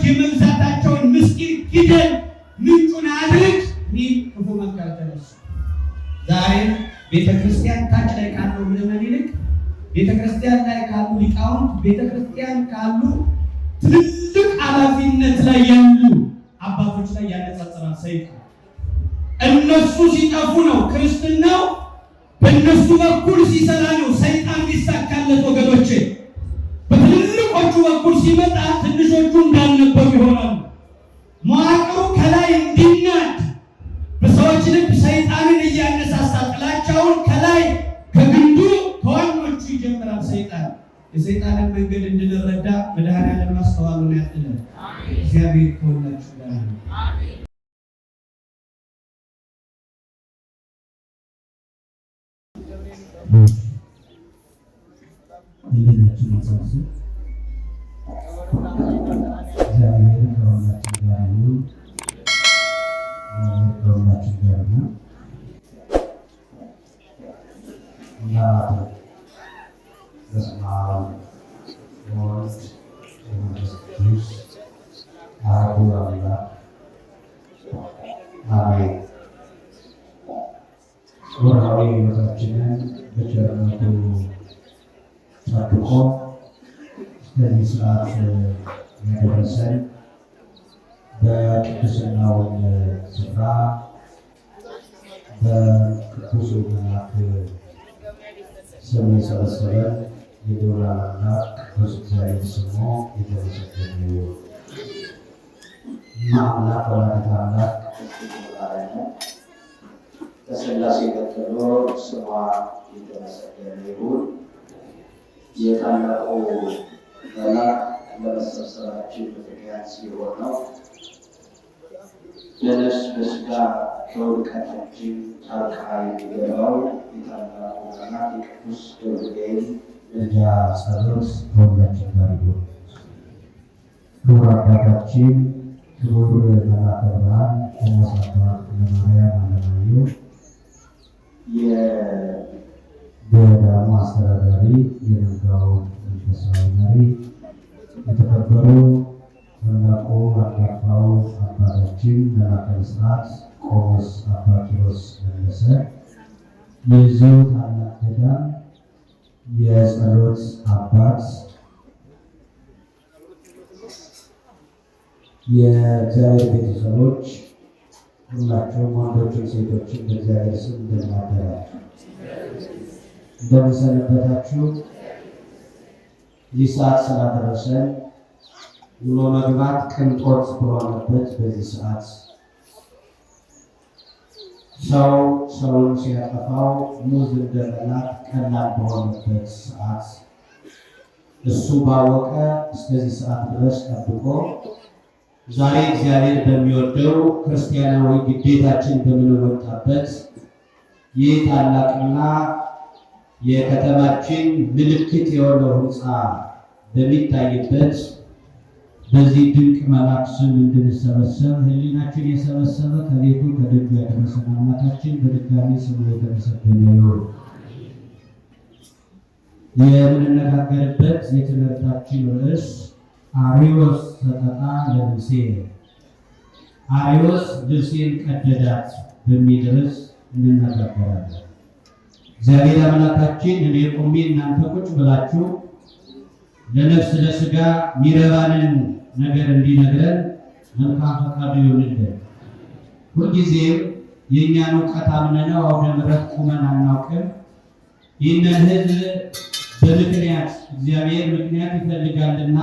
የመግዛታቸውን ምስጢር ሂደን ምንጩን አድርግ ሚል ክፉ መከራ ተነሱ። ዛሬ ቤተክርስቲያን ታች ላይ ካለው ምዕመን ይልቅ ቤተክርስቲያን ላይ ካሉ ሊቃውንት፣ ቤተክርስቲያን ካሉ ትልቅ ኃላፊነት ላይ ያሉ አባቶች ላይ ያነጻጽራል ሰይጣን። እነሱ ሲጠፉ ነው ክርስትናው በእነሱ በኩል ሲሰራ ነው ሰይጣን ሊሳካለት። ወገኖቼ በትልቆቹ በኩል ሲመጣ ትንሾቹ እንዳልነበሩ ይሆናሉ። መዋቅሩ ከላይ እንዲናድ በሰዎች ልብ ሰይጣንን እያነሳሳ ጥላቻውን ከላይ ከግንዱ ከዋኖቹ ይጀምራል ሰይጣን። የሰይጣንን መንገድ እንድንረዳ መድኃኔዓለም ማስተዋሉን ያድለን። እግዚአብሔር ከሁላችሁ ጋር ነው። የሌላችሁ መጽሐፍ እግዚአብሔር ከሁላችሁ ጋር ነው። ከሁላችሁ ጋር ነው እና በስመ አብ ወወልድ ወመንፈስ ቅዱስ አሐዱ አምላክ አሜን። ወርሃዊ ሕይወታችንን በቸርነቱ ጠብቆ እስከዚህ ሰዓት ያደረሰን በቅድስናው ስፍራ በቅዱስ መልአክ ስም የሰበሰበን የልዑል አምላክ ቅዱስ እግዚአብሔር ስሙ የተመሰገነ ይሁን። አምላክ ወላዲተ አምላክ ከሥላሴ ቀጥሎ ስሟ የተመሰገነ ይሁን። የታላቁ መልአክ ለመሰብሰባችን ምክንያት ሲሆነው ለነፍስ በሥጋ ከውድቀታችን ጣልቃ የሚገባው የታላቁ መልአክ የቅዱስ ገብርኤል ምልጃ ጸሎት ከሁላችን ጋር ይሁን። ክቡር አባታችን ክቡር መልአከ ብርሃን ቆሞስ አባ ለማርያም አለማየሁ የገዳሙ አስተዳዳሪ፣ የመንጋው መንፈሳዊ መሪ፣ የተከበሩ ታላቁ አንጋፋው አባታችን መልአከ ብስራት ቆሞስ አባ ኪሮስ መለሰ የዚሁ ታላቅ ገዳም የጸሎት አባት፣ የእግዚአብሔር ቤተሰቦች ሁላችሁም ወንዶችም ሴቶችም በእግዚአብሔር ስም እንደምን አደራችሁ? እንደምን ሰነበታችሁ? ይህ ሰዓት ስላደረሰን ውሎ መግባት ቅንጦት በሆነበት በዚህ ሰዓት ሰው ሰውን ሲያጠፋው ሙዝ እንደመላክ ቀላል በሆነበት ሰዓት እሱ ባወቀ እስከዚህ ሰዓት ድረስ ጠብቆ ዛሬ እግዚአብሔር በሚወደው ክርስቲያናዊ ግዴታችን በምንወጣበት ይህ ታላቅና የከተማችን ምልክት የሆነው ሕንፃ በሚታይበት በዚህ ድንቅ መልአክ ስም እንድንሰበሰብ ሕሊናችን የሰበሰበ ከቤቱ ከደጁ ያደረሰን አምላካችን በድጋሚ ስሙ የተመሰገነ ይሁን። የምንነጋገርበት የትምህርታችን ርዕስ አርዮስ ሰጠጣ ለልብሴ፣ አርዮስ ልብሴን ቀደዳት በሚል ርዕስ እንነጋገራለን። እግዚአብሔር አምላካችን እኔ ቆሜ እናንተ ቁጭ ብላችሁ ለነፍስ ለሥጋ ሚረባንን ነገር እንዲነግረን መልካም ፈቃዱ ይሁንልን። ሁልጊዜም የእኛን እውቀት አምነነው አውደ ምሕረት ቁመን አናውቅም። ይህንን ሕዝብ በምክንያት እግዚአብሔር ምክንያት ይፈልጋልና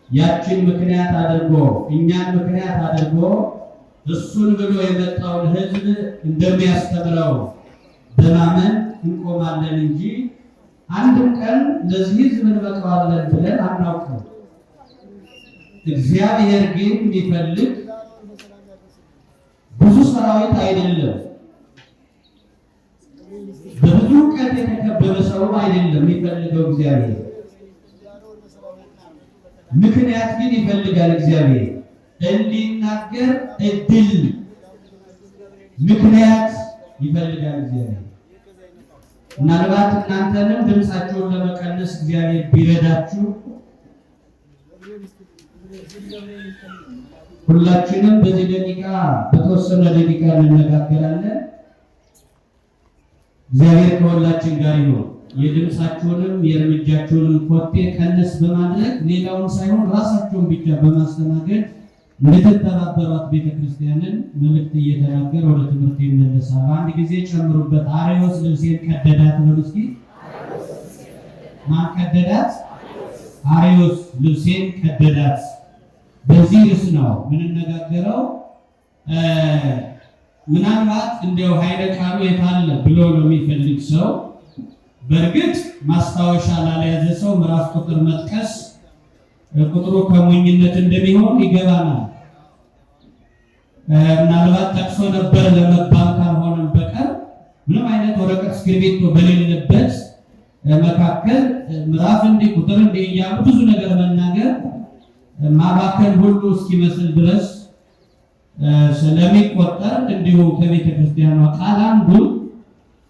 ያችን ምክንያት አድርጎ እኛን ምክንያት አድርጎ እሱን ብሎ የመጣውን ሕዝብ እንደሚያስተምረው በማመን እንቆማለን እንጂ አንድም ቀን ለዚህ ሕዝብ እንበቃዋለን ብለን አናውቅም። እግዚአብሔር ግን የሚፈልግ ብዙ ሰራዊት አይደለም፣ በብዙ እውቀት የተከበበ ሰው አይደለም የሚፈልገው እግዚአብሔር። ምክንያት ግን ይፈልጋል እግዚአብሔር እንዲናገር እድል ምክንያት ይፈልጋል እግዚአብሔር። ምናልባት እናንተንም ድምፃቸውን ለመቀነስ እግዚአብሔር ቢረዳችሁ ሁላችንም በዚህ ደቂቃ በተወሰነ ደቂቃ እንነጋገራለን። እግዚአብሔር ከሁላችን ጋር ይሁን። የድምፃችሁንም የእርምጃችሁንም ኮቴ ቀነስ በማድረግ ሌላውን ሳይሆን ራሳችሁን ብቻ በማስተናገድ እንድትተባበሯት ቤተክርስቲያንን መልእክት እየተናገረ ወደ ትምህርት ይመለሳል። አንድ ጊዜ ጨምሩበት። አርዮስ ልብሴን ቀደዳት ነው። እስኪ ማን ቀደዳት? አርዮስ ልብሴን ቀደዳት። በዚህ ርዕስ ነው የምንነጋገረው። ምናልባት እንደው ኃይለ ቃሉ የታለ ብሎ ነው የሚፈልግ ሰው በእርግጥ ማስታወሻ ላለያዘ ሰው ምዕራፍ ቁጥር መጥቀስ ቁጥሩ ከሞኝነት እንደሚሆን ይገባናል። ምናልባት ጠቅሶ ነበር ለመባል ካልሆነ በቀር ምንም አይነት ወረቀት እስክሪብቶ በሌለበት መካከል ምዕራፍ እንዲህ ቁጥር እንዲህ እያሉ ብዙ ነገር መናገር ማባከን ሁሉ እስኪመስል ድረስ ስለሚቆጠር እንዲሁ ከቤተ ክርስቲያኗ ቃል አንዱን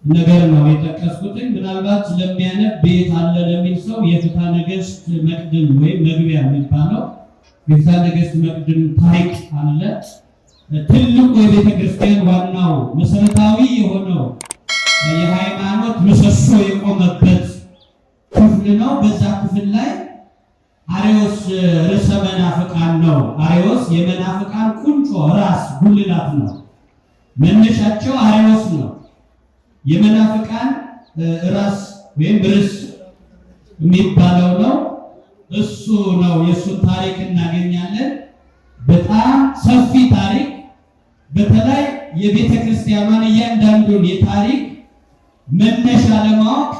ነገር ነው የጠቀስኩት። ምናልባት ስለሚያነብ ቤት አለ ለሚል ሰው የፍትሐ ነገሥት መቅድም ወይም መግቢያ የሚባለው የፍትሐ ነገሥት መቅድም ታሪክ አለ። ትልቁ የቤተ ክርስቲያን ዋናው መሰረታዊ የሆነው የሃይማኖት ምሰሶ የቆመበት ክፍል ነው። በዛ ክፍል ላይ አርዮስ ርዕሰ መናፍቃን ነው። አርዮስ የመናፍቃን ቁንጮ ራስ ጉልላት ነው። መነሻቸው አርዮስ ነው። የመናፍቃን ራስ ወይም ርዕስ የሚባለው ነው። እሱ ነው። የእሱ ታሪክ እናገኛለን። በጣም ሰፊ ታሪክ። በተለይ የቤተ ክርስቲያኗን እያንዳንዱን የታሪክ መነሻ ለማወቅ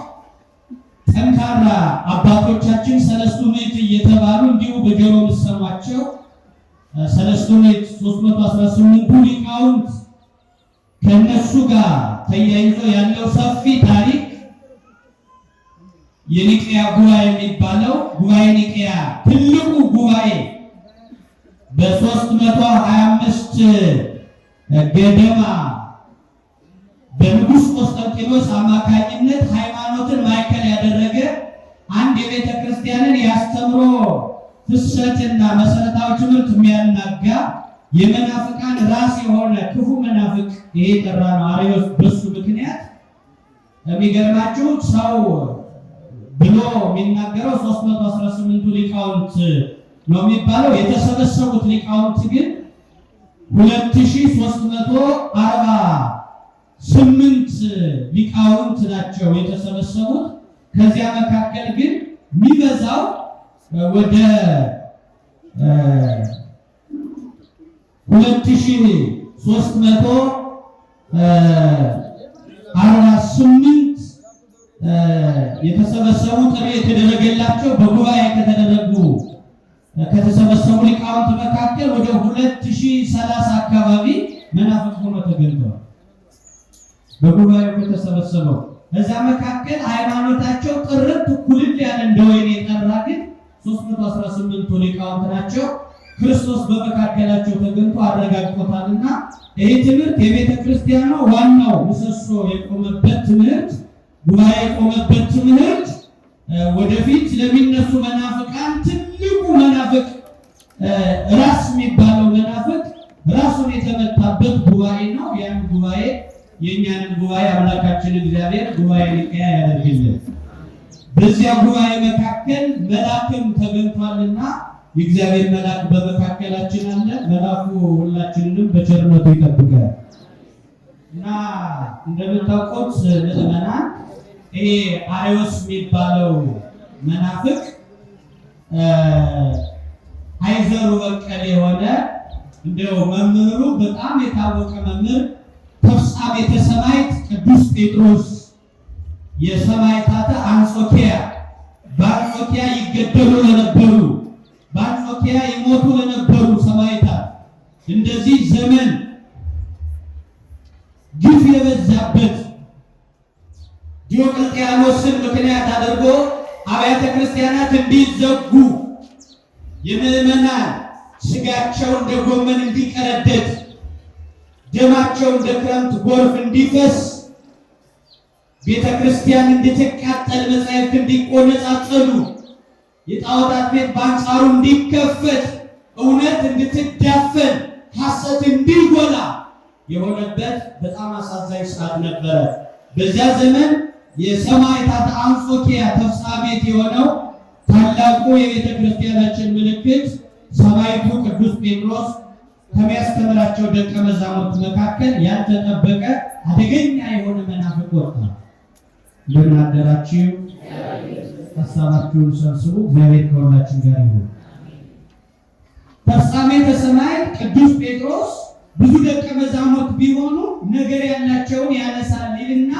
ጠንካራ አባቶቻችን ሰለስቱ ምዕት እየተባሉ እንዲሁ በጆሮ የምትሰሟቸው ሰለስቱ ምዕት 318ቱ ሊቃውንት ከነሱ ጋር ተያይዞ ያለው ሰፊ ታሪክ የኒቅያ ጉባኤ የሚባለው ጉባኤ ኒቅያ ትልቁ ጉባኤ በ325 ገደማ በንጉሥ ቆስጠንጢኖስ አማካኝነት ሃይማኖትን ማዕከል ያደረገ አንድ የቤተ ክርስቲያንን ያስተምሮ ፍሰትና መሰረታዊ ትምህርት የሚያናጋ የመናፍቃን ራስ የሆነ ክፉ መናፍቅ ይሄ ጠራ ነው አርዮስ። በሱ ምክንያት የሚገርማችሁ ሰው ብሎ የሚናገረው 318ቱ ሊቃውንት ነው የሚባለው። የተሰበሰቡት ሊቃውንት ግን 2348 ሊቃውንት ናቸው የተሰበሰቡት። ከዚያ መካከል ግን የሚበዛው ወደ 2348 የተሰበሰቡ ጥሪ የተደረገላቸው በጉባኤ ከተሰበሰቡ ሊቃውንት መካከል ወደ 2030 አካባቢ መናፍቅ ሆኖ ተገኝተዋል። በጉባኤው ከተሰበሰበው እዛ መካከል ሃይማኖታቸው ጥርት ኩልል ያለ እንደወይን የጠራ ግን 318ቱ ሊቃውንት ናቸው። ክርስቶስ በመካከላቸው ተገኝቶ አረጋግጦታልና ይህ ትምህርት የቤተ ክርስቲያኗ ዋናው ምሰሶ የቆመበት ትምህርት፣ ጉባኤ የቆመበት ትምህርት ወደፊት ለሚነሱ መናፍቃን ትልቁ መናፍቅ ራስ የሚባለው መናፍቅ ራሱን የተመታበት ጉባኤ ነው። ያን ጉባኤ የእኛንን ጉባኤ አምላካችን እግዚአብሔር ጉባኤ ኒቅያ ያደርግልን። በዚያ ጉባኤ መካከል መልአክም ተገኝቷልና የእግዚአብሔር መልአክ በመካከላችን አለ። መልአኩ ሁላችንንም በቸርነቱ ይጠብቃል እና እንደምታውቁት ምዕመናን ይሄ አርዮስ የሚባለው መናፍቅ አይዘሩ በቀል የሆነ እንደው መምህሩ በጣም የታወቀ መምህር ተፍጻሜተ ሰማዕት ቅዱስ ጴጥሮስ የሰማዕታተ አንጾኪያ በአንጾኪያ ይገደሉ ለነበሩ በአንጾኪያ ይሞቱ ለነበሩ ሰማዕታት እንደዚህ ዘመን ግፍ የበዛበት ዲዮቅልጥያኖስን ምክንያት አድርጎ አብያተ ክርስቲያናት እንዲዘጉ የምዕመናን ስጋቸው እንደ ጎመን እንዲቀረደድ ደማቸው እንደ ክረምት ጎርፍ እንዲፈስ ቤተ ክርስቲያን እንድትቃጠል መጻሕፍት እንዲቆነጻጸሉ የጣዖታት ቤት በአንጻሩ እንዲከፈት፣ እውነት እንድትዳፈን፣ ሐሰት እንዲጎላ የሆነበት በጣም አሳዛኝ ሰዓት ነበረ። በዚያ ዘመን የሰማዕታት አንጾኪያ ተፍጻሜት የሆነው ታላቁ የቤተ ክርስቲያናችን ምልክት ሰማዕቱ ቅዱስ ጴጥሮስ ከሚያስተምራቸው ደቀ መዛሙርት መካከል ያልተጠበቀ አደገኛ የሆነ መናፍቅ ወጣ። እንደምን አደራችሁ? ሐሳባችሁን ሰብስቡ። እግዚአብሔር ከሁላችን ጋር ይሁን። ተፍጻሜተ ሰማዕት ቅዱስ ጴጥሮስ ብዙ ደቀ መዛሙርት ቢሆኑ ነገር ያላቸውን ያነሳል ይልና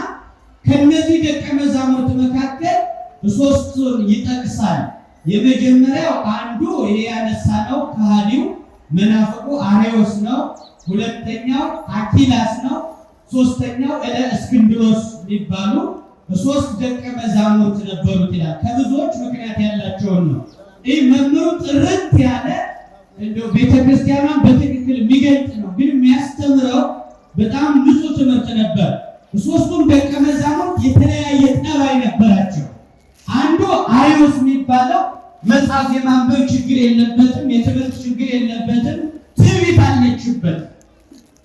ከነዚህ ደቀ መዛሙርት መካከል ሶስቱን ይጠቅሳል። የመጀመሪያው አንዱ ይሄ ያነሳነው ከሃዲው መናፍቁ አርዮስ ነው። ሁለተኛው አኪላስ ነው። ሶስተኛው እስክንድሮስ የሚባሉ ሶስት ደቀ መዛሙርት ነበሩት ይላል። ከብዙዎች ምክንያት ያላቸውን ነው። ይህ መምህሩ ጥርት ያለ እንደው ቤተክርስቲያኗን በትክክል የሚገልጥ ነው፣ ግን የሚያስተምረው በጣም ንጹህ ትምህርት ነበር። ሶስቱም ደቀ መዛሙርት የተለያየ ጠባይ ነበራቸው። አንዱ አርዮስ የሚባለው መጽሐፍ የማንበብ ችግር የለበትም፣ የትምህርት ችግር የለበትም፣ ትዕቢት አለችበት።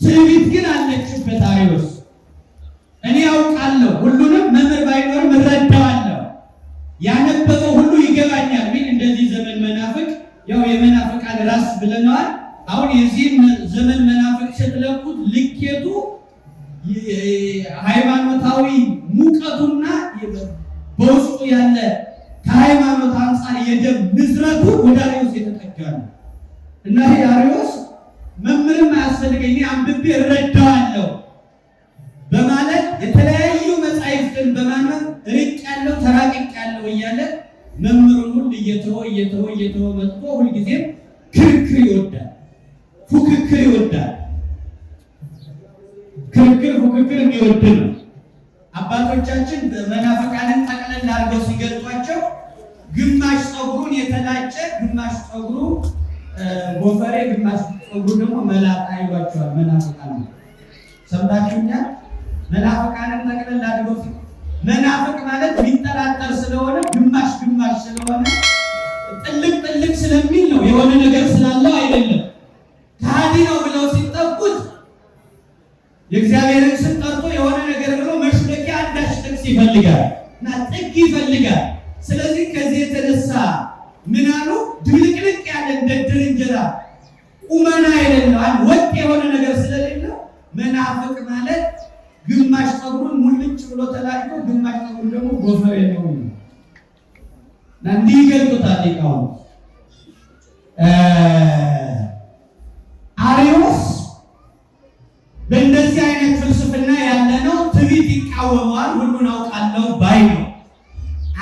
ትዕቢት ግን አለችበት። አርዮስ እኔ ያውቃለሁ፣ ሁሉንም መምህር ባይኖርም እረዳዋለሁ፣ ያነበበው ሁሉ ይገባኛል ቢል እንደዚህ ዘመን መናፍቅ ያው የመናፍቃን ራስ ብለናል። አሁን የዚህ ዘመን መናፍቅ ስትለቁት ልኬቱ ሃይማኖታዊ ሙቀቱና በውስጡ ያለ ከሃይማኖት አንጻር የደም ንዝረቱ ወደ አርዮስ የተጠጋ ነው እና ይሄ አርዮስ መምህርም አያስፈልገኝ እኔ አንብቤ እረዳዋለሁ በማለት የተለያዩ መጻሕፍትን በማንበብ ርቄያለሁ ተራቅቄያለሁ እያለ መምህሩን ሁሉ እየተወ መጥቶ ሁልጊዜም ክርክር ይወዳል፣ ፉክክር ይወዳል። ፉክክር የሚወድ ነው። አባቶቻችን መናፍቃንን ጠቅለል አድርገው ሲገልጧቸው ግማሽ ፀጉሩን የተላጨ፣ ግማሽ ፀጉሩ ጎፈሬ፣ ግማሽ ፀጉሩ ደግሞ መላጣ ይሏቸዋል። መናፍቃን ሰምታችሁኛል? መናፍቃንን ጠቅለል አድርገው መናፍቅ ማለት የሚጠራጠር ስለሆነ ግማሽ ስለሆነ ጥልቅ ስለሚል ነው፣ የሆነ ነገር ስላለው አይደለም። ከሃዲ ነው ብለው ሲጠቁት የእግዚአብሔርን ስም ጠርቶ የሆነ ነገር ብሎ መሽለኪያ አንዳች ጥቅስ ይፈልጋል እና ጥግ ይፈልጋል። ስለዚህ ከዚህ የተነሳ ምን አሉ? ድብልቅልቅ ያለ እንደ ድር እንጀራ ቁመና አይደለም፣ ወጥ የሆነ ነገር ስለሌለው መናፍቅ ማለት ግማሽ ፀጉሩን ሙልጭ ብሎ ተላጭቶ ግማሽ ፀጉሩን ደግሞ ጎፈሬ ነው እና እንዲህ ይገልጡታል ሊቃውንት። አርዮስ በእንደዚህ አይነት ፍልስፍና ያለ ነው። ትዕቢት ይቃወመዋል፣ ሁሉን አውቃለሁ ባይ ነው።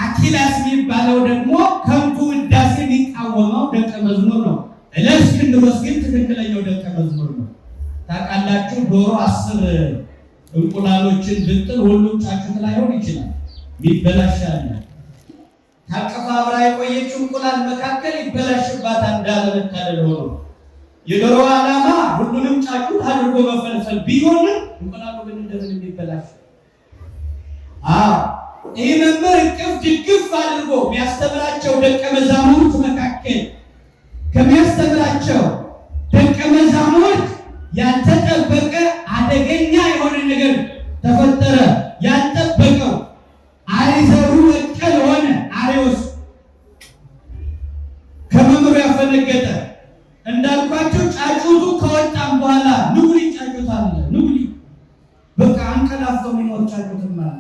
አኪላስ የሚባለው ደግሞ ከንቱ ውዳሴን የሚቃወመው ደቀ መዝሙር ነው። እለእስክንድሮስ ግን ትክክለኛው ደቀ መዝሙር ነው። ታውቃላችሁ፣ ዶሮ 10 እንቁላሎችን ብጥል ሁሉም ጫጩት ላይሆን ይችላል፣ ይበላሻል። ታቀፋ አብራ የቆየችው እንቁላል መካከል ይበላሽባታል እንዳለመታደል ሆኖ የዶሮ ዓላማ ሁሉንም ጫጩት አድርጎ መፈልፈል ቢሆንም እንቁላሉ ግን እንደምን የሚበላሽ ይህ መምህር እቅፍ ድግፍ አድርጎ የሚያስተምራቸው ደቀ መዛሙርት መካከል ከሚያስተምራቸው ደቀ መዛሙርት ያልተጠበቀ አደገኛ የሆነ ነገር ተፈጠረ። ያልጠበቀው አሪዘሩ በቀል ሆነ። አርዮስ ከመምህሩ ያፈነገጠ እንዳልኳቸው ጫጩቱ ከወጣም በኋላ ንጉሪ ጫጩት አለ። ንጉሪ በቃ አንቀላፍተው የሚኖር ጫጩትም አለ።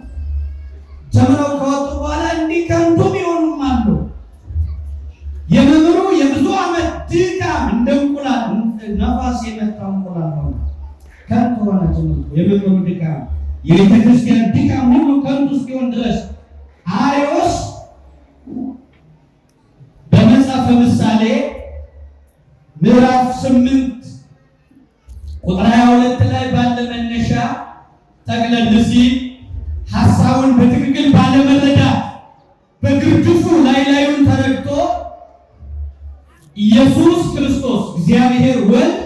ተምረው ከወጡ በኋላ እንዲህ ከንቱ የሚሆኑም አሉ። የመምህሩ የብዙ ዓመት ድካም እንደ እንቁላል ነፋስ የመታው እንቁላል ሆነ፣ ከንቱ ሆነ ትምህርቱ። የመምህሩ ድካም፣ የቤተ ክርስቲያን ድካም ሁሉ ከንቱ እስኪሆን ድረስ አርዮስ በመጽሐፈ ምሳሌ ምዕራፍ 8 ቁጥር 22 ላይ ባለ መነሻ ጠቅለል ሲል ሐሳቡን በትክክል ባለመረዳት በግርድፉ ላዩን ተረድቶ ኢየሱስ ክርስቶስ እግዚአብሔር ወልድ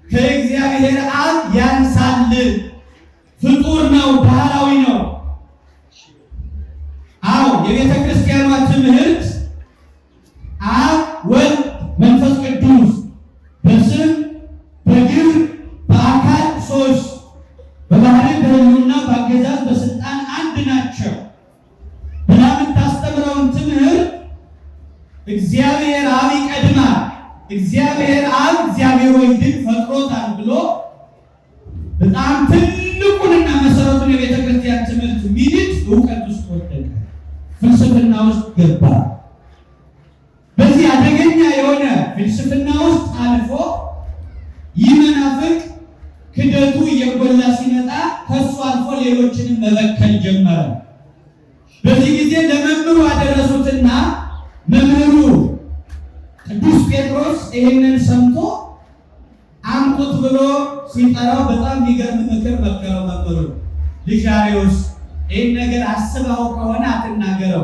ከእግዚአብሔር አብ ያንሳል፣ ፍጡር ነው፣ ባህላዊ ነው። አዎ የቤተ ክርስቲያኗ ትምህርት እግዚአብሔር አብ ይቀድማል፣ እግዚአብሔር አብ እግዚአብሔር ወልድን ፈጥሮታል ብሎ በጣም ትልቁንና መሰረቱን የቤተ ክርስቲያን ትምህርት ሚኒት እውቀት ውስጥ ወደቀ፣ ፍልስፍና ውስጥ ገባ። በዚህ አደገኛ የሆነ ፍልስፍና ውስጥ አልፎ ይህ መናፍቅ ክደቱ እየጎላ ሲመጣ ከሱ አልፎ ሌሎችንም መበከል ጀመረ። በዚህ ጊዜ ለመምህሩ አደረሱትና መምህሩ ቅዱስ ጴጥሮስ ይህንን ሰምቶ አምጡት ብሎ ሲጠራው በጣም የሚገርም ምክር መከረው። መምህሩ ልጅ አርዮስ ይህን ነገር አስበው ከሆነ አትናገረው፣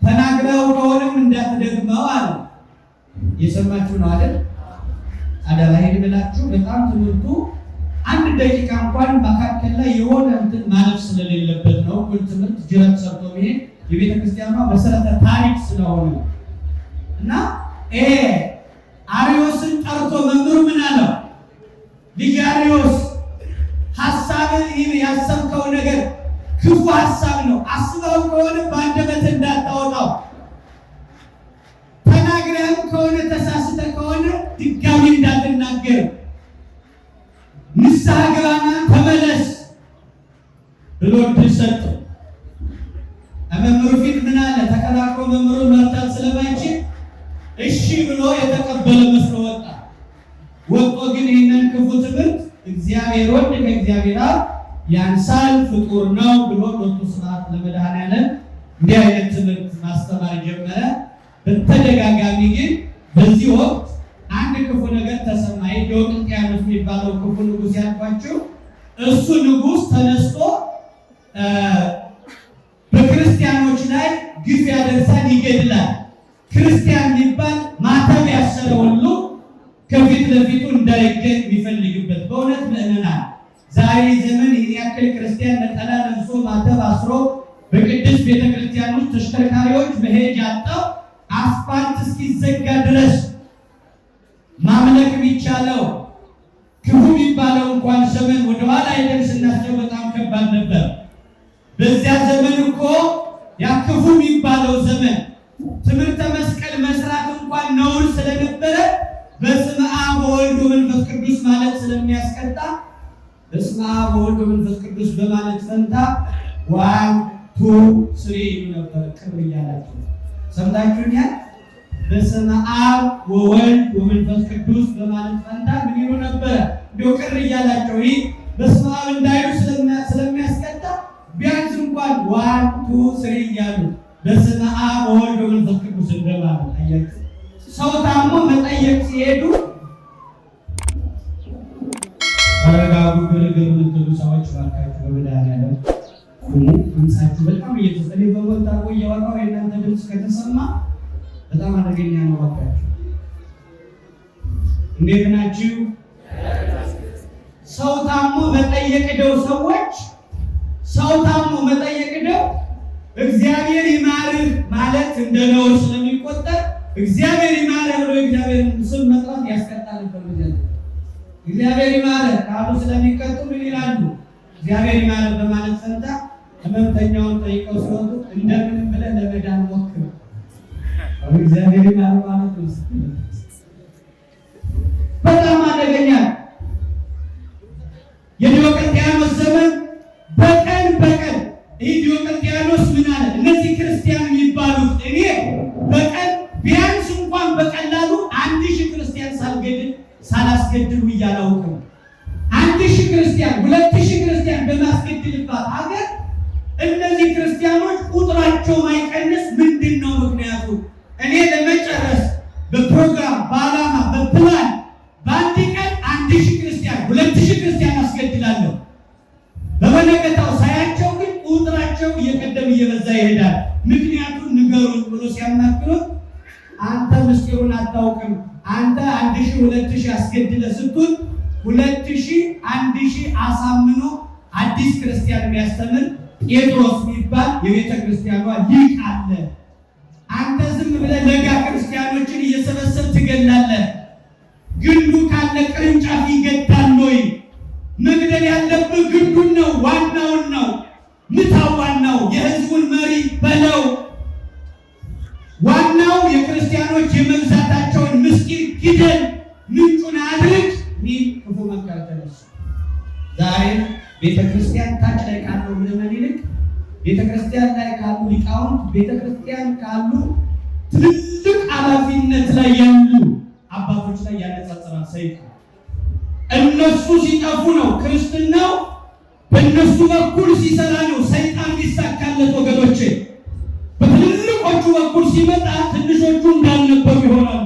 ተናግረው ከሆነም እንዳትደግመው አለ። የሰማችሁ ነው አይደል? አደራ ሄድ ብላችሁ በጣም ትምህርቱ አንድ ደቂቃ እንኳን መካከል ላይ የሆነ እንትን ማለፍ ስለሌለበት ነው። ሁሉ ትምህርት ጅረት ሰርቶ መሄድ የቤተ ክርስቲያኗ መሰረተ ታሪክ ስለሆነ እና አርዮስን ጠርቶ መምህሩ ምን አለው? ልጅ አርዮስ ሐሳብህ ያሰብከው ነገር ክፉ ሐሳብ ነው። አስበው ከሆነ በአንደበት እንዳታወጣው፣ ተናግረህም ከሆነ ተሳስተህ ከሆነ ድጋሚ እንዳትናገር፣ ንስሐ ግባና ተመለስ ብሎ ዕድል ሰጠው። መምህሩ ፊት ምን አለ? ተከራክሮ መምህሩን መርታት ስለማይችል እሺ ብሎ የተቀበለ መስሎ ወጣ። ወጥቶ ግን ይህንን ክፉ ትምህርት እግዚአብሔር ወልድ ከእግዚአብሔር አብ ያንሳል ፍጡር ነው ብሎ ሎቱ ስብሐት ለመድኃኔዓለም እንዲህ አይነት ትምህርት ማስተማር ጀመረ። በተደጋጋሚ ግን በዚህ ወቅት አንድ ክፉ ነገር ተሰማ። ዲዮቅልጥያኖስ የሚባለው ክፉ ንጉሥ ያልኳችሁ እሱ ንጉሥ ተነስቶ በክርስቲያኖች ላይ ግፍ ያደርሳል፣ ይገድላል። ክርስቲያን የሚባል ማተብ ያሰረ ሁሉ ከፊት ለፊቱ እንዳይገኝ የሚፈልግበት። በእውነት ምእመናን ዛሬ ዘመን ይህን ያክል ክርስቲያን ነጠላ ለብሶ ማተብ አስሮ በቅድስት ቤተክርስቲያን ውስጥ ተሽከርካሪዎች መሄጃ አጣው አስፋልት እስኪዘጋ ድረስ ማምለክ የሚቻለው ክፉ የሚባለው እንኳን ዘመን ወደኋላ ሄደን ስናስበው በጣም ከባድ ነበር። በዚያ ዘመን እኮ ያ ክፉ የሚባለው ዘመን ትምህርተ መስቀል መስራት እንኳን ነውር ስለነበረ በስመ አብ ወወልድ ወመንፈስ ቅዱስ ማለት ስለሚያስቀጣ በስመ አብ ወወልድ ወመንፈስ ቅዱስ በማለት ፈንታ 1 2 3 ይሉ ነበር። ክብር እያላችሁ ሰምታችሁኛል። በስመ አብ ወወልድ ወመንፈስ ቅዱስ በማለት ፈንታ ምን ይሉ ነበር? እንደው ቅር እያላቸው ይህ በስመ አብ እንዳይሉ ስለሚያስቀጣ ቢያንስ እንኳን 1 2 3 እያሉ በስመ አብ ወወልድ ወመንፈስ ቅዱስ እንደማለት አያችሁ። ሰው ታሞ መጠየቅ ሲሄዱ አረጋጉ ግርግር የምትሉ ሰዎች ባካችሁ በመድኃኒዓለም ድምፃችሁ በጣም እየተሰለ በወጣ እያወራሁ የእናንተ ድምፅ ከተሰማ በጣም አደገኛ ነው። ባካችሁ እንዴት ናችሁ? ሰው ታሞ መጠየቅ ሄደው ሰዎች ሰው ታሞ መጠየቅ ሄደው እግዚአብሔር ይማርህ ማለት እንደ ነውር ስለሚቆጠር እግዚአብሔር ይማርህ ብሎ እግዚአብሔርን ስም መጥራት ያስቀጣል። እግዚአብሔር ይማርህ ካሉ ስለሚቀጡ ምን ይላሉ? እግዚአብሔር ይማርህ በማለት ፈንታ ህመምተኛውን ጠይቀው ሲወጡ እንደምንም ብለህ ለመዳን ሞክር። እግዚአብሔር ይማርህ ማለት ነው። በጣም አደገኛ የዲዮቅልጥያኖስ ዘመን በቀን ይህ ዲዮቅልጥያኖስ ምን አለ? እነዚህ ክርስቲያን የሚባሉት እኔ በቀን ቢያንስ እንኳን በቀላሉ 1000 ክርስቲያን ሳላስገድሉ እያላውቅም 1000 ክርስቲያን 2000 ክርስቲያን በማስገድልባት ሀገር እነዚህ ክርስቲያኖች ቁጥራቸው ማይቀንስ ምንድን ነው ምክንያቱ? እኔ ለመጨረስ በፕሮግራም በዓላማ በፕላን በአንድ ቀን 1000 ክርስቲያን 2000 ክርስቲያን አስገድላለሁ። በመነገታው ሳያቸው ግን ቁጥራቸው እየቀደም እየበዛ ይሄዳል። ምክንያቱም ንገሩን ብሎ ሲያናግሩት አንተ ምስጢሩን አታውቅም፣ አንተ 1000 2000 አስገድለ ስትል 2000 1000 አሳምኖ አዲስ ክርስቲያን የሚያስተምር ጴጥሮስ የሚባል የቤተ ክርስቲያኗ ሊቅ አለ። አንተ ዝም ብለህ ለጋ ክርስቲያኖችን እየሰበሰብ ትገላለህ። ግንዱ ካለ ቅርንጫፍ ይገዳል ወይ? መግደል ያለብህ ግንዱን ነው፣ ዋናውን ነው። ምታው፣ ዋናው የህዝቡን መሪ በለው። ዋናው የክርስቲያኖች ቤተክርስቲያን ታች ላይ ካለው ምዕመን ይልቅ ቤተክርስቲያን ላይ ካሉ ሊቃውንት፣ ቤተክርስቲያን ካሉ ትልቅ ኃላፊነት ላይ ያሉ አባቶች ላይ ያነጻጸራል ሰይጣን። እነሱ ሲጠፉ ነው ክርስትናው በእነሱ በኩል ሲሰራ ነው ሰይጣን ሊሳካለት። ወገኖቼ በትልልቆቹ በኩል ሲመጣ ትንሾቹ እንዳልነበሩ ይሆናሉ።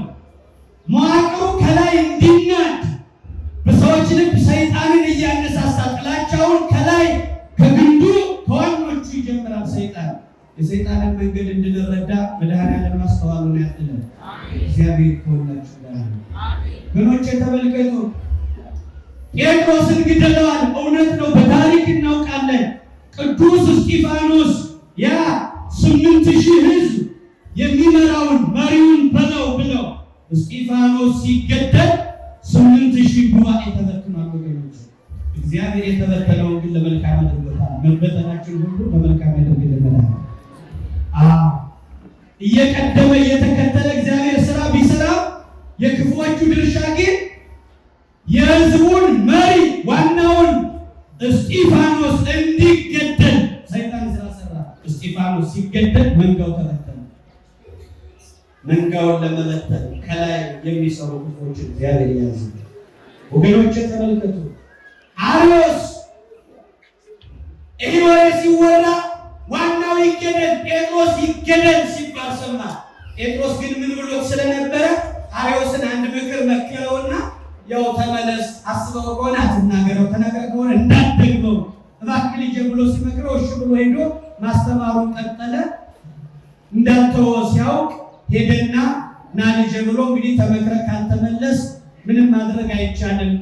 መዋቅሩ ከላይ እንዲናድ በሰዎች ልብ ሰይጣንን እያነሳሳ ጥላቻውን ከላይ ከግንዱ ከዋኖቹ ይጀምራል ሰይጣን። የሰይጣንን መንገድ እንድንረዳ መድኃኔዓለም ማስተዋሉን ያድለን። እግዚአብሔር ከሁላችሁ ጋር ነው። ወገኖቼ ተመልከቱ። ጴጥሮስን ግደለዋል። እውነት ነው፣ በታሪክ እናውቃለን። ቅዱስ እስጢፋኖስ ያ 8,000 ሕዝብ የሚመራውን መሪውን በለው ብለው እስጢፋኖስ ሲገደል 8,000 ጉባኤ ተበትኗል። ወገኖች እግዚአብሔር የተበተነውን ግን ለመልካም አድርጎታል። መበተናችን ሁሉ ለመልካም ያደርግልናል። እየቀደመ እየተከተለ እግዚአብሔር ስራ ቢሰራ የክፉዎቹ ድርሻ ግን የሕዝቡን መሪ ዋናውን እስጢፋኖስ እንዲገደል ሰይጣን ስራ ሰራ። እስጢፋኖስ ሲገደል መንጋው ተበተነ። መንጋውን ለመበተን ከላይ የሚሰሩ ክፉዎች እግዚአብሔር ያዝ። ወገኖች ተመልከቱ። አርዮስ ይህ ወሬ ሲወራ ዋናው ይገደል ጴጥሮስ ይገደል ሲባል ሰማ። ጴጥሮስ ግን ምን ብሎ ስለነበረ አርዮስን አንድ ምክር መከረውና ያው ተመለስ፣ አስበው ከሆነ አትናገረው፣ ተናገረ ከሆነ እንዳትደግመው እባክህ ልጄ ብሎ ሲመክረው እሺ ብሎ ሄዶ ማስተማሩን ቀጠለ። እንዳልተወ ሲያውቅ ሄደና ና ልጄ ብሎ እንግዲህ ተመክረ ካልተመለስ ምንም ማድረግ አይቻልም፣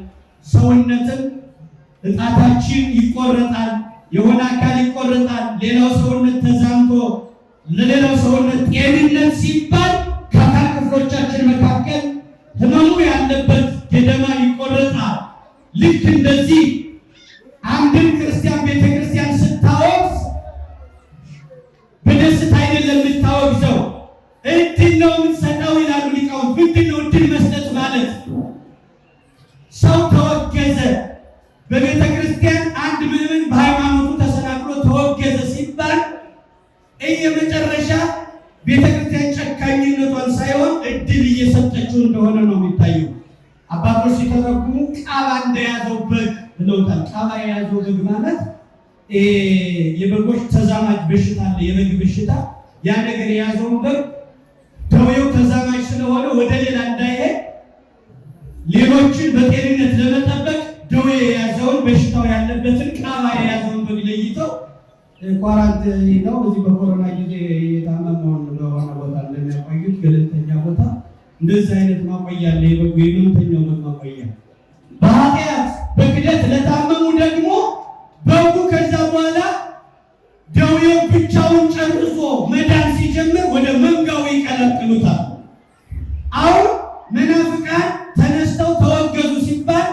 ሰውነትን እጣታችን ይቆረጣል፣ የሆነ አካል ይቆረጣል፣ ሌላው ሰውነት ተዛምቶ ለሌላው ሰውነት ጤንነት ሲባል ከአካል ክፍሎቻችን መካከል ህመሙ ያለበት ገደማ ይቆረጣል። ልክ እንደዚህ አንድን ክርስቲያን ቤተክርስቲያን ስታወግዝ በደስታ አይደለም የምታወግዘው፣ እድል ነው የምትሰጠው ይላሉ ሊቃውንት። ምንድን ነው እድል መስጠት ማለት? ሰው ተወገዘ በቤተክርስቲያን አንድ ምዕመን በሃይማኖቱ ተሰናክሎ ተወገዘ ሲባል የመጨረሻ ቤተክርስቲያን ጨካኝነቷን ሳይሆን እድል እየሰጠችው እንደሆነ ነው የሚታየው። አባቶች ሲተረጉሙ ቃባ እንደያዘው በግ ብለውታል። ቃባ የያዘው በግ ማለት የበጎች ተዛማጅ በሽታ አለ፣ የበግ በሽታ። ያ ነገር የያዘውን በግ ደዌው ተዛማጅ ስለሆነ ወደ ሌላ እንዳይሄድ ሌሎችን በጤንነት ለመጠበቅ ደዌ የያዘውን በሽታው ያለበትን ቃባ የያዘውን በግ ለይተው ኳራንቲን ነው። እዚህ በኮሮና ጊዜ የታመመውን በሆነ ቦታ እንደሚያቆዩት ገለልተኛ ቦታ እንደዚህ አይነት ማቆያ አለ። የበጉ የመምተኛው በግ ማቆያ። በኃጢአት በክደት ለታመሙ ደግሞ በጉ ከዛ በኋላ ደዌው ብቻውን ጨርሶ መዳን ሲጀምር ወደ መንጋው ይቀላቅሉታል። አሁን መናፍቃን ተነስተው ተወገዙ ሲባል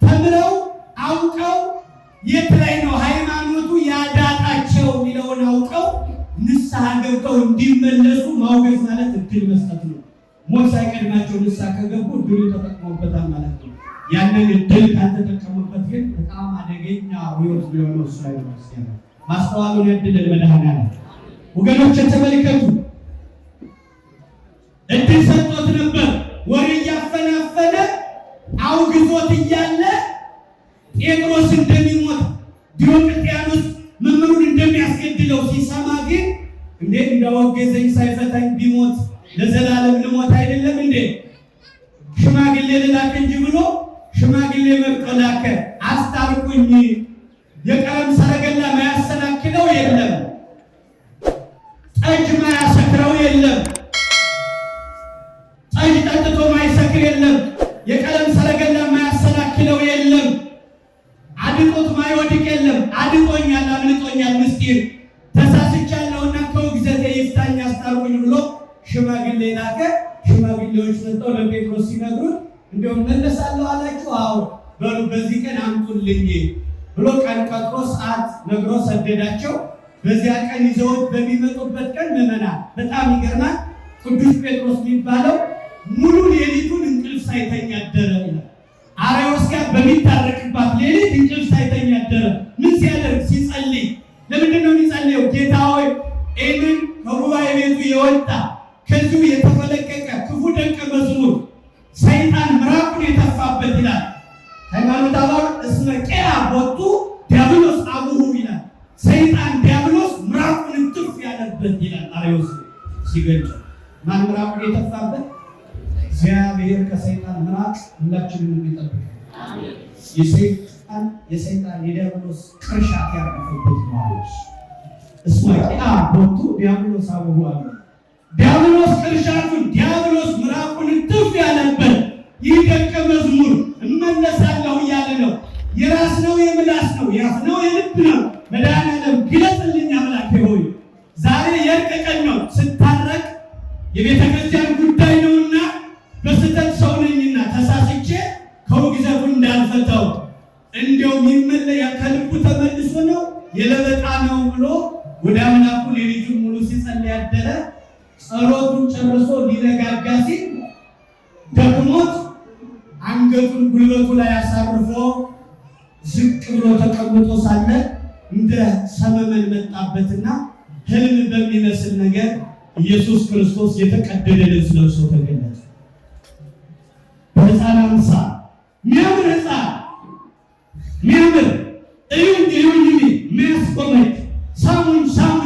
ተምረው አውቀው የት ላይ ነው ሃይማኖቱ ያዳጣቸው የሚለውን አውቀው ንስሐ ገብተው እንዲመለሱ ማውገዝ ማለት እድል መስጠት ነው። ሞት ሳይቀድማቸው ንስሐ ከገቡ እድሉ ተጠቅመውበታል ማለት ነው። ያንን እድል ካልተጠቀሙበት ግን በጣም አደገኛ ሕይወት ሊሆነው እሱ አይመስልም። ማስተዋሉን ያድለን መድኃኔዓለም። ወገኖች ተመልከቱ። እድል ሰጥቶት ነበር። ወሬ እያፈናፈነ አውግዞት እያለ ጴጥሮስ እንደሚሞት ዲዮቅልጥያኖስ መምህሩን እንደሚያስገድለው ሲሰማ ግን እንዴት እንዳወገዘኝ ሳይፈታኝ ቢሞት ለዘላለም ልሞት አይደለም እንዴ? ሽማግሌ ልላክ እንጂ ብሎ ሽማግሌ መርጦ ላከ። አስታርቁኝ። የቀለም ሰረገላ ማያሰናክለው የለም፣ ጠጅ ማያሰክረው የለም፣ ጠጅ ጠጥቶ ማይሰክር የለም፣ የቀለም ሰረገላ ማያሰናክለው የለም፣ አድጦት ማይወድቅ የለም። አድጦኛል፣ አምልጦኛል፣ ምስጢር ተሳስቻለሁና ከውግዘቴ ይፍታኝ አስታርቁኝ ብሎ ሽማግሌ ላከ። ሽማግሌዎች መጥተው ለጴጥሮስ ሲነግሩት እንደውም መለሳለሁ አላችሁ? አዎ በሉ በዚህ ቀን አምጡልኝ ብሎ ቀን ቀጥሮ ሰዓት ነግሮ ሰደዳቸው። በዚያ ቀን ይዘውት በሚመጡበት ቀን ምዕመናን በጣም ይገርማል። ቅዱስ ጴጥሮስ የሚባለው ሙሉ ሌሊቱን እንቅልፍ ሳይተኛ አደረ። አርዮስ ጋር በሚታረቅበት በሚያልቅባት ሌሊት እንቅልፍ ሳይተኛ አደረ። ምን ሲያደርግ? ሲጸልይ። ለምንድን ነው የሚጸልየው? ጌታ ሆይ ይህንን ከጉባኤ ቤቱ የወጣ ከዚሁ የተፈለቀቀ ክፉ ደቀ መዝሙር ሰይጣን ምራቁን የተፋበት ይላል ሃይማኖተ አበው እስመ ቄራ ቦቱ ዲያብሎስ አቡሁ ይላል። ሰይጣን ዲያብሎስ ምራቁን ትፍ ያለበት ይላል አርዮስ ሲገልጽ። ማን ምራቁን የተፋበት? እግዚአብሔር ከሰይጣን ምራቅ ሁላችንን የሚጠብቅ አሜን። የሰይጣን የዲያብሎስ ቅርሻት ያረፈበት ነው። እስመ ቄራ ቦቱ ዲያብሎስ አቡሁ አለ። ዲያብሎስ ቅርሻቱን ዲያብሎስ ምራቁን ትፍ ያለበት ይህ ደቀ መዝሙር እመለሳለሁ እያለ ነው። የራስ ነው የምላስ ነው የአፍ ነው የልብ ነው። መድኃኒዓለም ግለጽልኝ አምላኬ ሆይ ዛሬ የእርቅ ቀን ነው። ስታረቅ የቤተ ክርስቲያን ጉዳይ ነውና በስተት ሰው ነኝና ተሳስቼ ከውግዘቱ እንዳልፈታው እንዲያው ይመለያ ከልቡ ተመልሶ ነው የለበጣ ነው ብሎ ወደ አምላኩ ሌሊቱን ሙሉ ሲጸልይ ያደረ። ጸሎቱን ጨርሶ ሊነጋጋ ሲል ደክሞት አንገቱን ጉልበቱ ላይ አሳርፎ ዝቅ ብሎ ተቀምጦ ሳለ እንደ ሰመመን መጣበትና ህልም በሚመስል ነገር ኢየሱስ ክርስቶስ የተቀደደ ልብስ ለብሶ ተገለጸ። በሕፃን አምሳል የሚያምር ሕፃን የሚያምር እዩኝ የሚያስቆመኝ ሳሙኝ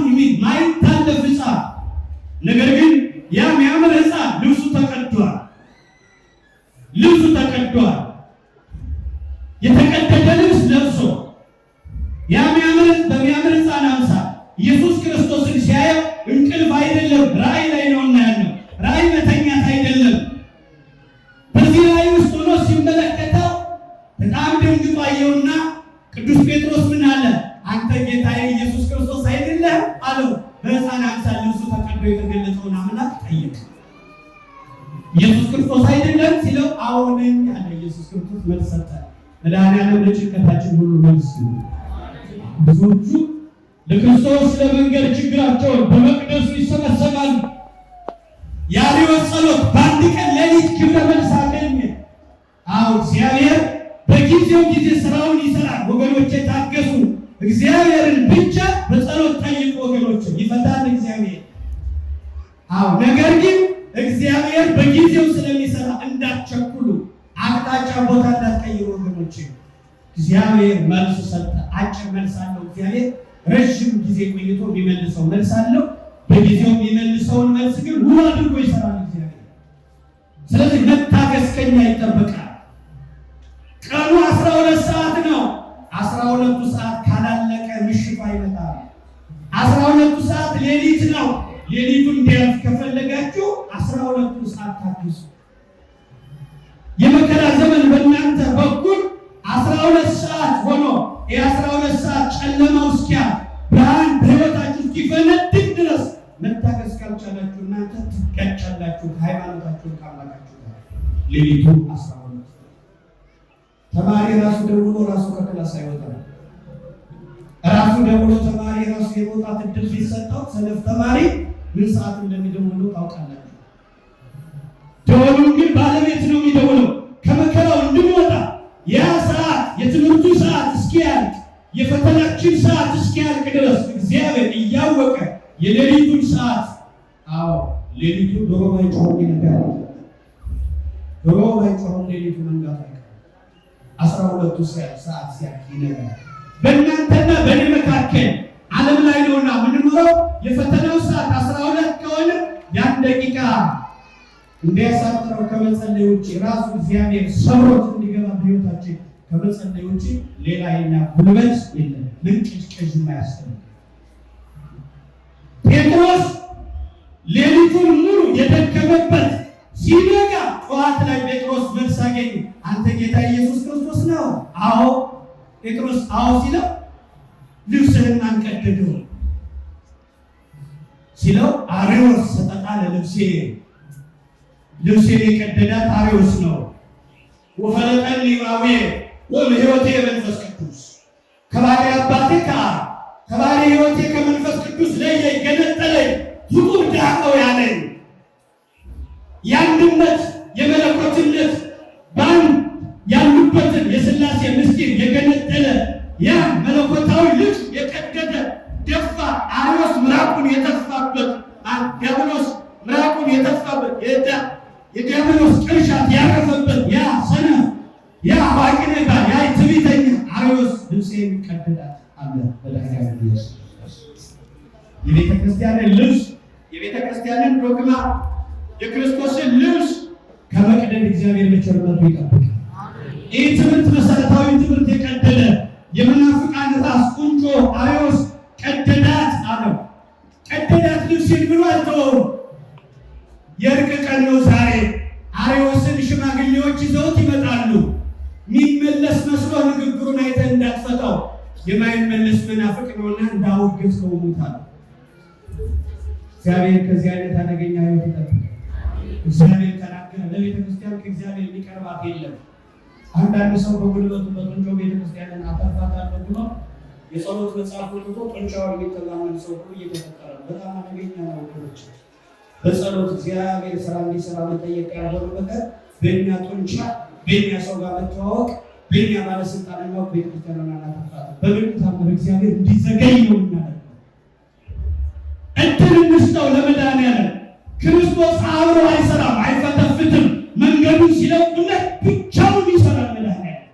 የሚል ማይታለፍ ሕፃን። ነገር ግን ያ የሚያምር ሕፃን ልብሱ ተቀዷል። የተቀደደ ልብስ ለብሶ ያ በሚያምር ሕፃን አምሳል ኢየሱስ ክርስቶስን ሲያየው እንቅልፍ አይደለም ራእይ ላይ ነውና ያለው ራእይ መተኛት አይደለም። በዚህ ራእይ ውስጥ ሆኖ ሲመለከተው በጣም ደንግጦ አየውና ቅዱስ ጴጥሮስ ምን አለ? አንተ ጌታዬ ኢየሱስ ክርስቶስ አይደለህም አለው። በሕፃን አምሳል ልብሱ ተቀዶ የተገለጠውን አምላክ ጠየቀ። ኢየሱስ ክርስቶስ አይደለም ሲለው አዎ ነኝ አለ። ኢየሱስ ክርስቶስ መልስ ሰጠ። መድኃኒዓለም ለጭንቀታችን ሁሉ መልስ ነው። ብዙዎቹ ለክርስቶስ ለመንገድ ችግራቸውን በመቅደሱ ይሰበሰባሉ። የአርዮስ ጸሎት በአንድ ቀን ሌሊት ክብረ መልስ አገኘ። አዎ እግዚአብሔር በጊዜው ጊዜ ስራውን ይሰራል። ወገኖቼ ታገሱ። እግዚአብሔርን ብቻ በጸሎት ጠይቁ። ወገኖቼ ይፈታል እግዚአብሔር። አዎ ነገር ግን እግዚአብሔር በጊዜው ስለሚሰራ እንዳትቸኩሉ፣ አቅጣጫ ቦታ እንዳትቀይሩ ወገኖቼ። እግዚአብሔር መልስ ሰጠ። አጭር መልስ አለው እግዚአብሔር። ረጅም ጊዜ ቆይቶ የሚመልሰው መልስ አለው። በጊዜው የሚመልሰውን መልስ ግን ውብ አድርጎ ይሰራል እግዚአብሔር። ስለዚህ መታገስ ከኛ ይጠበቃል። ቀኑ 12 ሰዓት ነው። 12ቱ ሰዓት ካላለቀ ምሽቱ አይመጣም። 12ቱ ሰዓት ሌሊት ነው። ሌሊቱን እንዲያልፍ ከፈለጋችሁ 12ቱ ሰዓት ታግሱ። የመከራ ዘመን በእናንተ በኩል 12 ሰዓት ሆኖ የ12 ሰዓት ጨለማው እስኪያልፍ ብርሃን በሕይወታችሁ እስኪፈነድቅ ድረስ መታገስ ካልቻላችሁ እናንተ ትጋጫላችሁ ከሃይማኖታችሁ ከአምላካችሁ ጋር። ሌሊቱ 12 ተማሪ ራሱ ደውሎ ራሱ ከክላስ አይወጣም። ራሱ ደውሎ ተማሪ ራሱ የመውጣት እድል ሲሰጠው ሰነፍ ተማሪ ምን ሰዓት እንደሚደውሉ ታውቃላችሁ? ደወሉን ግን ባለቤት ነው የሚደውለው። ከመከራው እንድንወጣ ያ ሰዓት የትምህርቱ ሰዓት እስኪያልቅ የፈተናችን ሰዓት እስኪያልቅ ድረስ እግዚአብሔር እያወቀ የሌሊቱን ሰዓት ሌሊቱ ዶሮ ባይጮህ ይነጋል። ዶሮ ባይጮህ ሌሊቱ መንጋት አይቀርም። 12ቱ ሰዓት ሲያልቅ ይነጋል። በእናንተና በእኔ መካከል ዓለም ላይ ነውና ምንኖረው። የፈተናው ሰዓት 12 ከሆነ ያን ደቂቃ እንዲያሳጥረው ከመጸለይ ውጭ ራሱ እግዚአብሔር ሰብሮት እንዲገባ በሕይወታችን ከመጸለይ ውጭ ሌላ የኛ ጉልበት የለም። ምንጭጭ ማያስፈልግ ጴጥሮስ ሌሊቱን ሙሉ የደከመበት ሲነጋ ጠዋት ላይ ጴጥሮስ መልስ አገኘ። አንተ ጌታ ኢየሱስ ክርስቶስ ነው? አዎ። ጴጥሮስ አዎ ሲለው ልብስህን አንቀደደው ሲለው አርዮስ ሰጠጣ ለልብሴ ልብሴን የቀደዳት አርዮስ ነው። ወፈለጠኒ ማዌ ወሕይወቴ መንፈስ ቅዱስ ከባሪ አባቴ ከባሪ ሕይወቴ ከመንፈስ ቅዱስ ለየኝ፣ ገነጠለኝ፣ ፍጡር ዳቀው ያለኝ የአንድነት የመለኮትነት ባንድ ያሉበትን የሥላሴ ምስጢር ቅርሻት ያረፈበት ያ ሰነፍ ያ አዋቂ ነጋዴ ያ ትዕቢተኛ አርዮስ ልብሴን ቀደዳት አለ መድኃኒዓለም ኢየሱስ ክርስቶስ። የቤተ ክርስቲያንን ልብስ የቤተ ክርስቲያንን ዶግማ የክርስቶስን ልብስ ከመቅደድ እግዚአብሔር በቸርነቱ ይጠብቃል። ይህ ትምህርት መሰረታዊ ትምህርት የቀደደ የመናፍቃን ራስ ቁንጮ አርዮስ ቀደዳት አለው። ቀደዳት ልብሴን ብሎ አልተወውም። የእርቅ ቀን ነው ዛሬ። አርዮስን ሽማግሌዎች ይዘውት ይመጣሉ። የሚመለስ መስሎ ንግግሩን አይተህ እንዳትፈታው፣ የማይመለስ መናፍቅ ነውና እንዳወገዝከው ሙታል። እግዚአብሔር ከዚህ አይነት አደገኛ ሕይወት ይጠብቃል። እግዚአብሔር ተናገረ። ለቤተ ክርስቲያን ከእግዚአብሔር የሚቀርባት የለም። አንዳንድ ሰው በጉልበቱ በጡንቻው ቤተ ክርስቲያንን አተርፋታለሁ ብሎ የጸሎት መጽሐፍ ወጥቶ ጡንቻውን የሚተማመን ሰው ሁሉ እየተፈጠረ በጣም አደገኛ ነው ወገኖች። በጸሎት እግዚአብሔር ስራ እንዲሰራ መጠየቅ ያልሆነ በቀር በእኛ ጡንቻ በእኛ ሰው ጋር መተዋወቅ በእኛ ባለስልጣን ነው ቤተክርስቲያንን አናተርፋት። በምን ታምር እግዚአብሔር እንዲዘገይ ነው እናደርገው። እድል እንስጠው ለመድኃኒዓለም። ክርስቶስ አብሮ አይሰራም፣ አይፈተፍትም። መንገዱን ሲለቁለት ብቻውን ይሰራል መድኃኒዓለም።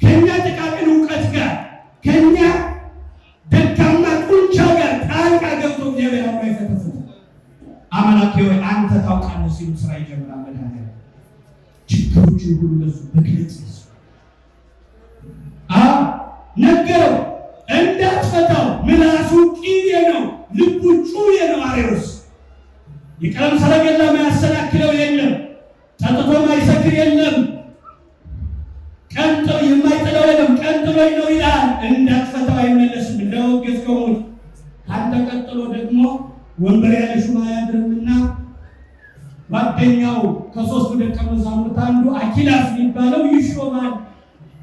ከእኛ ጥቃቅን እውቀት ጋር ከእኛ ደካማ ጡንቻ ጋር ጣልቃ ገብቶ እግዚአብሔር አብሮ አይፈተፍትም። አምላኬ ሆይ አንተ ታውቃለህ ሲሉ ስራ ይጀምራል መድኃኒዓለም። ችግሮችን ሁሉ ለሱ በግልጽ ነገረው። እንዳትፈታው ምላሱ ቂቤ ነው፣ ልቡ ጩቤ ነው። አርዮስ የቀለም ሰረገላ ማያሰናክለው የለም፣ ጠጥቶ ማይሰክር የለም፣ ቀንጥሎ የማይጥለው የለም። ቀንጥሎኝ ነው ይላል። እንዳትፈታው አይመለስም። እንደወገዝከው ካንተ ቀጥሎ ደግሞ ወንበር ያለ ሹም አያድርምና ጓደኛው ከሶስቱ ደቀ መዛሙርት አንዱ አኪላስ የሚባለው ይሾማል።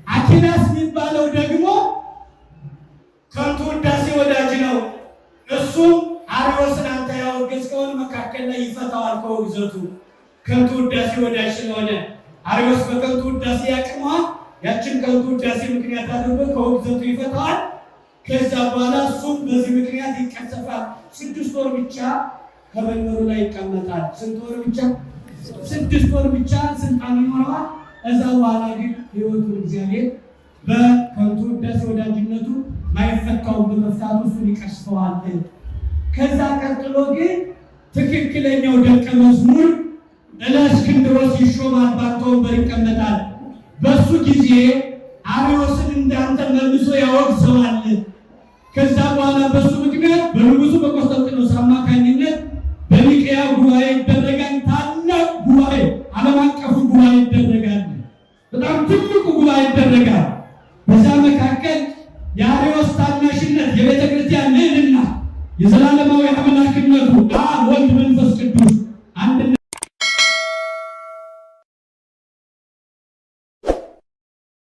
አኪላስ የሚባለው ደግሞ ከንቱ ውዳሴ ወዳጅ ነው። እሱም አርዮስን አንተ ያወገዝከውን መካከል ላይ ይፈታዋል ከውግዘቱ። ከንቱ ውዳሴ ወዳጅ ስለሆነ አርዮስ በከንቱ ውዳሴ ያቅመዋል። ያችን ከንቱ ውዳሴ ምክንያት አድርጎ ከውግዘቱ ይፈታዋል። ከዛ በኋላ እሱም በዚህ ምክንያት ይቀሰፋል። 6 ወር ብቻ ከመንበሩ ላይ ይቀመጣል። ስንት ወር ብቻ? 6 ወር ብቻ ስልጣን ይኖረዋል። እዛ በኋላ ግን ሕይወቱን እግዚአብሔር በከንቱ ውዳሴ ወዳጅነቱ ማይፈታውን በመፍታቱ እሱን ይቀስፈዋል። ከዛ ቀጥሎ ግን ትክክለኛው ደቀ መዝሙር እለእስክንድሮስ ይሾማል። በአንተ ወንበር ይቀመጣል። በሱ ጊዜ አርዮስን እንዳንተ መልሶ ያወግዘዋል። ከዛ በኋላ በሱ ምክንያት በንጉሱ በቆስጠንጢኖስ አማካኝነት በኒቅያ ጉባኤ ይደረጋል። ታላቅ ጉባኤ፣ ዓለም አቀፉ ጉባኤ ይደረጋል። በጣም ትልቁ ጉባኤ ይደረጋል። በዛ መካከል የአርዮስ ታናሽነት፣ የቤተ ክርስቲያን ልዕልና፣ የዘላለማዊ አምላክነቱ